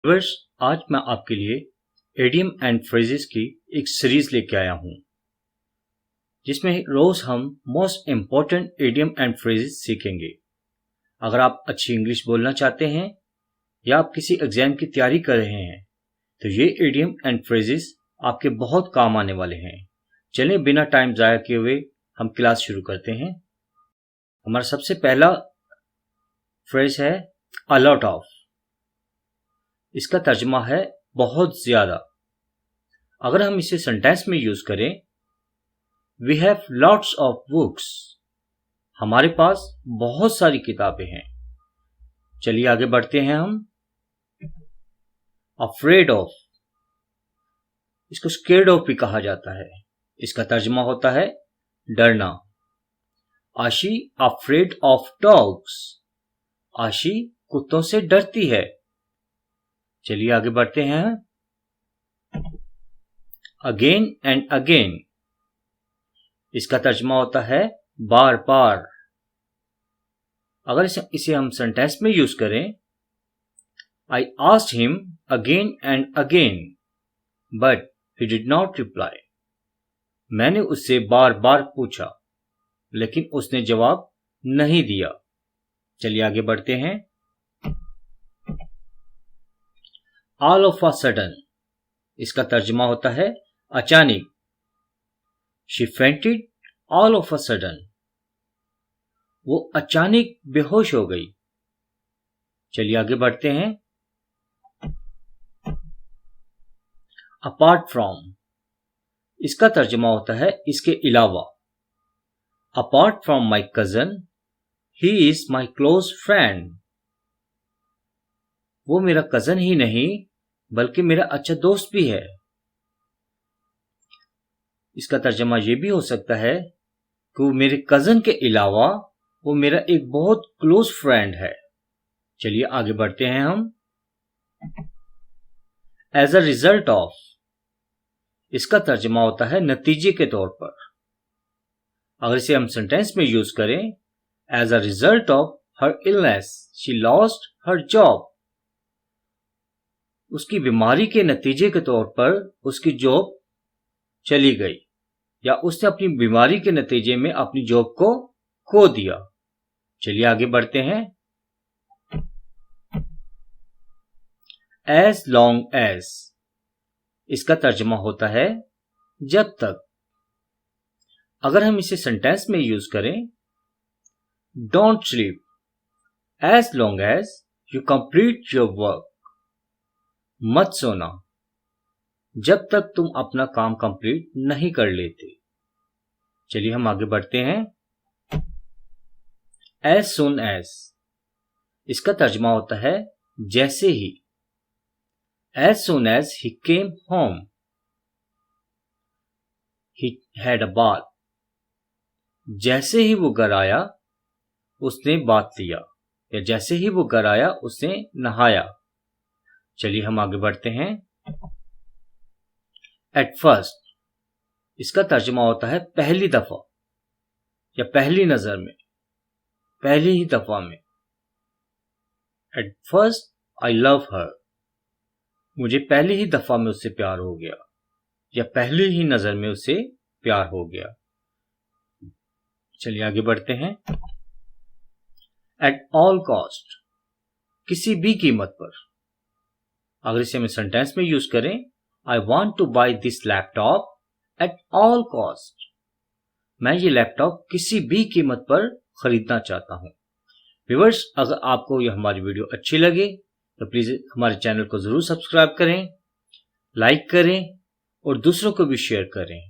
Viewers, आज मैं आपके लिए इडियम एंड फ्रेजेस की एक सीरीज लेके आया हूँ जिसमें रोज हम most important idiom and phrases सीखेंगे। अगर आप अच्छी इंग्लिश बोलना चाहते हैं या आप किसी एग्जाम की तैयारी कर रहे हैं तो ये इडियम एंड फ्रेजेस आपके बहुत काम आने वाले हैं। चलिए बिना टाइम ज़ाया किए हुए हम क्लास शुरू करते हैं। हमारा सबसे पहला फ्रेज है अ लॉट ऑफ। इसका तर्जुमा है बहुत ज्यादा। अगर हम इसे सेंटेंस में यूज करें, we have lots of books. हमारे पास बहुत सारी किताबें हैं। चलिए आगे बढ़ते हैं हम। अफ्रेड ऑफ, इसको स्केर्ड ऑफ भी कहा जाता है। इसका तर्जुमा होता है डरना। आशी अफ्रेड ऑफ डॉग्स। आशी कुत्तों से डरती है। चलिए आगे बढ़ते हैं। अगेन एंड अगेन, इसका तर्जुमा होता है बार बार। अगर इसे हम सेंटेंस में यूज करें, I asked him again and again but he did not reply. मैंने उससे बार बार पूछा लेकिन उसने जवाब नहीं दिया। चलिए आगे बढ़ते हैं। ऑल ऑफ अ सडन, इसका तर्जुमा होता है अचानक। She fainted all of a sudden, वो अचानक बेहोश हो गई। चलिए आगे बढ़ते हैं। अपार्ट फ्रॉम, इसका तर्जुमा होता है इसके अलावा। Apart from my cousin, he is my close friend. वो मेरा कजन ही नहीं बल्कि मेरा अच्छा दोस्त भी है। इसका तर्जुमा ये भी हो सकता है कि वो मेरे कजन के अलावा वो मेरा एक बहुत क्लोज फ्रेंड है। चलिए आगे बढ़ते हैं हम। एज अ रिजल्ट ऑफ, इसका तर्जुमा होता है नतीजे के तौर पर। अगर इसे हम सेंटेंस में यूज करें, as a result of her illness she lost her job. उसकी बीमारी के नतीजे के तौर पर उसकी जॉब चली गई या उसने अपनी बीमारी के नतीजे में अपनी जॉब को खो दिया। चलिए आगे बढ़ते हैं। एज लॉन्ग एज, इसका तर्जुमा होता है जब तक। अगर हम इसे सेंटेंस में यूज करें, don't sleep as long as you complete your work. मत सोना जब तक तुम अपना काम कंप्लीट नहीं कर लेते। चलिए हम आगे बढ़ते हैं। एज सुन एज, इसका तर्जुमा होता है जैसे ही। As soon as he came home, he had a bath. जैसे ही वो घर आया उसने बाथ लिया, या जैसे ही वो घर आया उसने नहाया। चलिए हम आगे बढ़ते हैं। एट फर्स्ट, इसका तर्जुमा होता है पहली दफा या पहली नजर में, पहली ही दफा में। एट फर्स्ट आई लव हर, मुझे पहली ही दफा में उससे प्यार हो गया या पहली ही नजर में उससे प्यार हो गया। चलिए आगे बढ़ते हैं। एट ऑल कॉस्ट, किसी भी कीमत पर। अगर इसे हम सेंटेंस में यूज करें, I want two by this laptop at all cost. मैं ये लैपटॉप किसी भी कीमत पर खरीदना चाहता हूं। व्यूअर्स, अगर आपको ये हमारी वीडियो अच्छी लगे तो प्लीज हमारे चैनल को जरूर सब्सक्राइब करें, लाइक करें और दूसरों को भी शेयर करें।